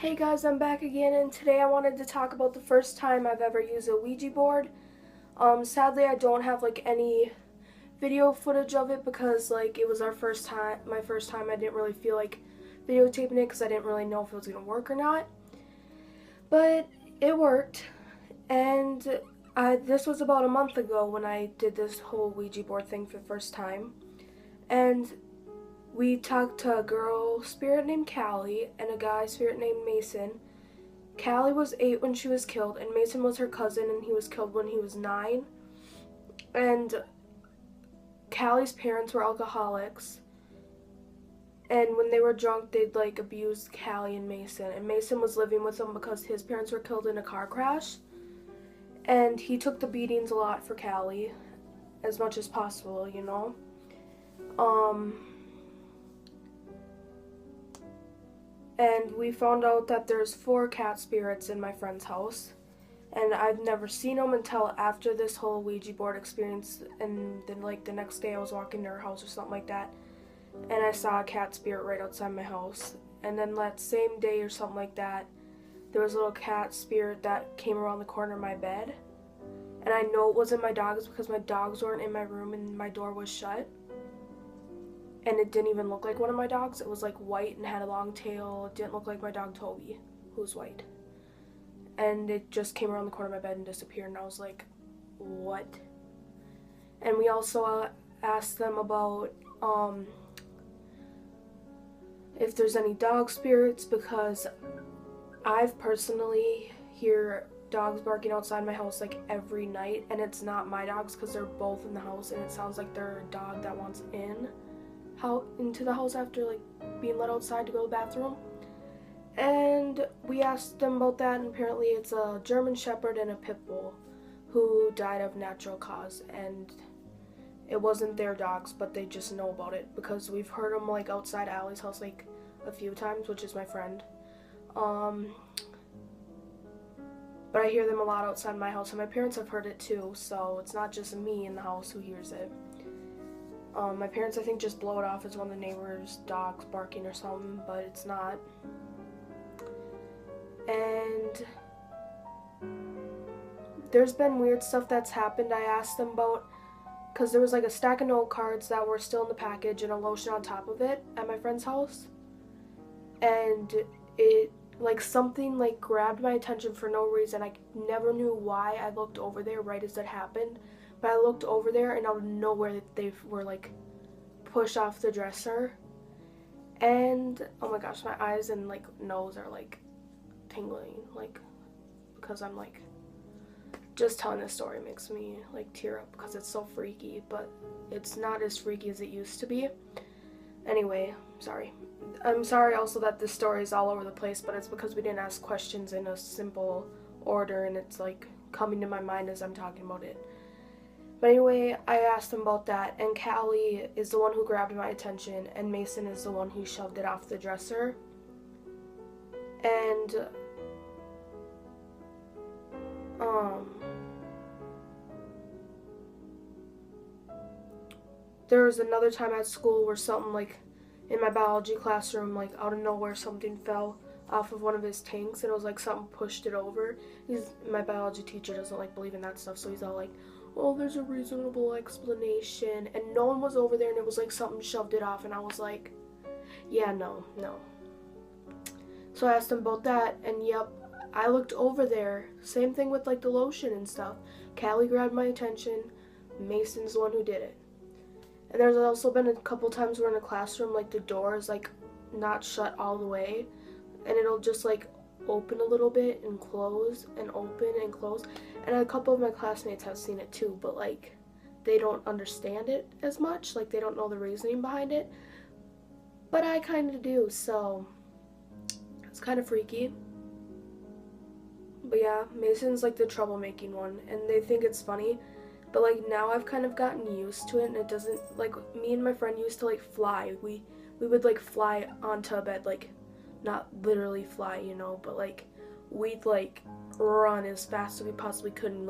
Hey guys, I'm back again, and today I wanted to talk about the first time I've ever used a Ouija board. Sadly, I don't have any video footage of it because it was my first time. I didn't really feel like videotaping it because I didn't really know if it was gonna work or not. But it worked, and this was about a month ago when I did this whole Ouija board thing for the first time, and we talked to a girl spirit named Callie and a guy spirit named Mason. Callie was 8 when she was killed, and Mason was her cousin, and he was killed when he was 9. And Callie's parents were alcoholics, and when they were drunk, they'd abuse Callie and Mason was living with them because his parents were killed in a car crash, and he took the beatings a lot for Callie, as much as possible, you know. And we found out that there's 4 cat spirits in my friend's house, and I've never seen them until after this whole Ouija board experience. And then the next day I was walking to her house or something like that, and I saw a cat spirit right outside my house. And then that same day or something like that, there was a little cat spirit that came around the corner of my bed, and I know it wasn't my dogs because my dogs weren't in my room and my door was shut. And it didn't even look like one of my dogs. It was white and had a long tail. It didn't look like my dog Toby, who's white. And it just came around the corner of my bed and disappeared, and I was like, what? And we also asked them about if there's any dog spirits, because I've personally hear dogs barking outside my house every night, and it's not my dogs because they're both in the house, and it sounds like they're a dog that wants into the house after being let outside to go to the bathroom. And we asked them about that, and apparently it's a German Shepherd and a Pit Bull who died of natural cause, and it wasn't their dogs, but they just know about it because we've heard them outside Allie's house a few times, which is my friend. But I hear them a lot outside my house, and my parents have heard it too, so it's not just me in the house who hears it. My parents, I think, just blow it off as one of the neighbors' dogs barking or something, but it's not. And there's been weird stuff that's happened. I asked them about, because there was a stack of note cards that were still in the package and a lotion on top of it at my friend's house. And it, something grabbed my attention for no reason. I never knew why. I looked over there right as it happened. But I looked over there, and out of nowhere, they were, pushed off the dresser. And, oh my gosh, my eyes and, nose are, tingling, because I'm, just telling this story makes me, tear up because it's so freaky. But it's not as freaky as it used to be. Anyway, sorry. I'm sorry also that this story is all over the place, but it's because we didn't ask questions in a simple order, and it's, coming to my mind as I'm talking about it. But anyway, I asked them about that, and Callie is the one who grabbed my attention, and Mason is the one who shoved it off the dresser. And, there was another time at school where something, in my biology classroom, out of nowhere, something fell off of one of his tanks, and it was something pushed it over. My biology teacher doesn't believe in that stuff, so he's all oh, there's a reasonable explanation, and no one was over there, and it was something shoved it off, and I was yeah, no. So I asked him about that, and yep, I looked over there, same thing with the lotion and stuff. Callie grabbed my attention, Mason's the one who did it. And there's also been a couple times where in a classroom, the door is not shut all the way, and it'll just open a little bit and close and open and close. And a couple of my classmates have seen it too, but they don't understand it as much, they don't know the reasoning behind it, but I kind of do, so it's kind of freaky. But yeah, Mason's the troublemaking one, and they think it's funny, but now I've kind of gotten used to it, and it doesn't, me and my friend used to fly. We would fly onto a bed, not literally fly, you know, but we'd run as fast as we possibly could, and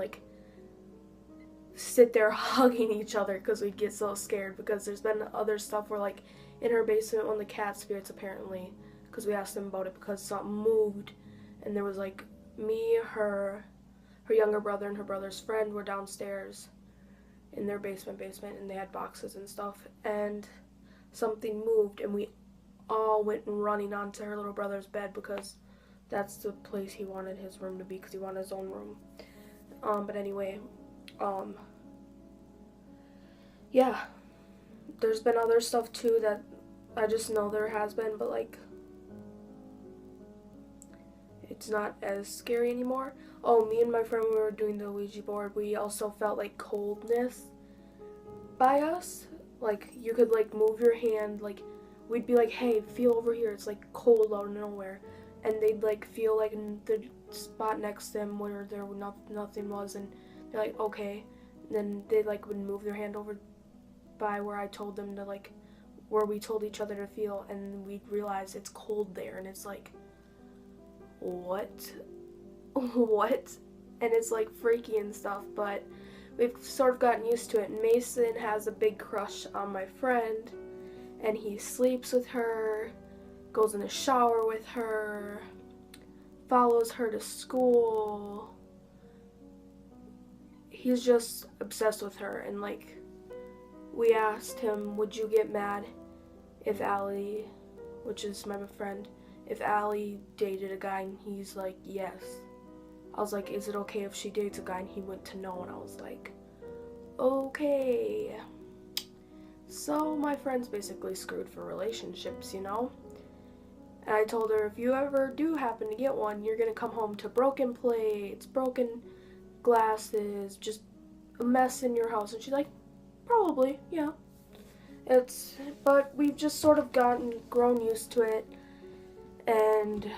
sit there hugging each other because we'd get so scared. Because there's been other stuff where in her basement, one of the cat spirits apparently because we asked him about it because something moved, and there was like me, her younger brother, and her brother's friend were downstairs in their basement, and they had boxes and stuff, and something moved, and we all went running onto her little brother's bed because that's the place he wanted his room to be, because he wanted his own room. But anyway, yeah, there's been other stuff too that I just know there has been, but like, it's not as scary anymore. Oh, me and my friend, we were doing the Ouija board, we also felt like coldness by us. Like, you could like move your hand, like, we'd be like, hey, feel over here, it's like cold out of nowhere. And they'd like feel like in the spot next to them where there nothing was, and they're like, okay. And then they like would move their hand over by where I told them to, like, where we told each other to feel, and we'd realize it's cold there, and it's like, what? What? And it's like freaky and stuff, but we've sort of gotten used to it. Mason has a big crush on my friend, and he sleeps with her, goes in the shower with her, follows her to school. He's just obsessed with her, and like, we asked him, would you get mad if Allie, which is my friend, if Allie dated a guy? And he's like, yes. I was like, is it okay if she dates a guy? And he went to no, and I was like, okay. So my friend's basically screwed for relationships, you know? And I told her, if you ever do happen to get one, you're gonna come home to broken plates, broken glasses, just a mess in your house. And she's like, probably, yeah. But we've just sort of grown used to it. And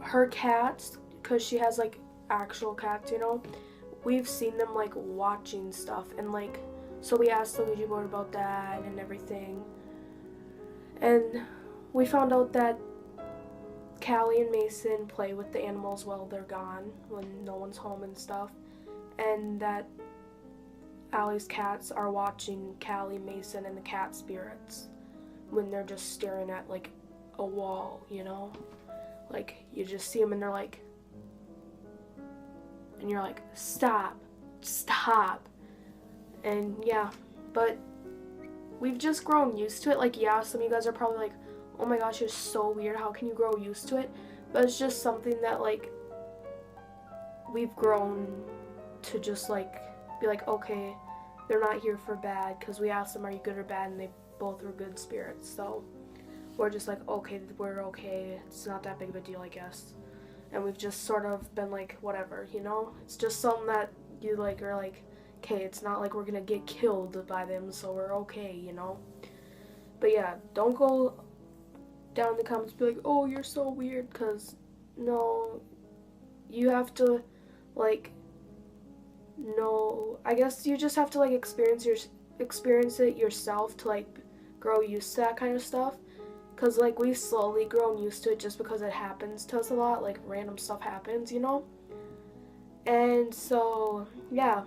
her cats, because she has like actual cats, you know, we've seen them like watching stuff, and like, so we asked the Ouija board about that and everything, and we found out that Callie and Mason play with the animals while they're gone, when no one's home and stuff, and that Allie's cats are watching Callie, Mason, and the cat spirits when they're just staring at like a wall, you know, like you just see them and they're like, and you're like, stop, and yeah, but we've just grown used to it. Like, yeah, some of you guys are probably like, oh my gosh, it's so weird, how can you grow used to it? But it's just something that like we've grown to just like be like, okay, they're not here for bad, because we asked them, are you good or bad, and they both were good spirits, so we're just like, okay, we're okay, it's not that big of a deal, I guess. And we've just sort of been like, whatever, you know? It's just something that you like are like, okay, it's not like we're gonna get killed by them, so we're okay, you know? But yeah, don't go down in the comments and be like, oh, you're so weird, because no, you have to like, no, I guess you just have to like experience it yourself to like grow used to that kind of stuff. Because, like, we've slowly grown used to it just because it happens to us a lot. Like, random stuff happens, you know? And so, yeah.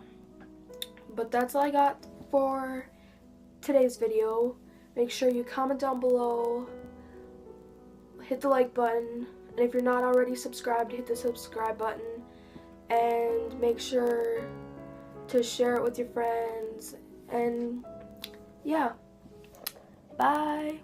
But that's all I got for today's video. Make sure you comment down below. Hit the like button. And if you're not already subscribed, hit the subscribe button. And make sure to share it with your friends. And, yeah. Bye.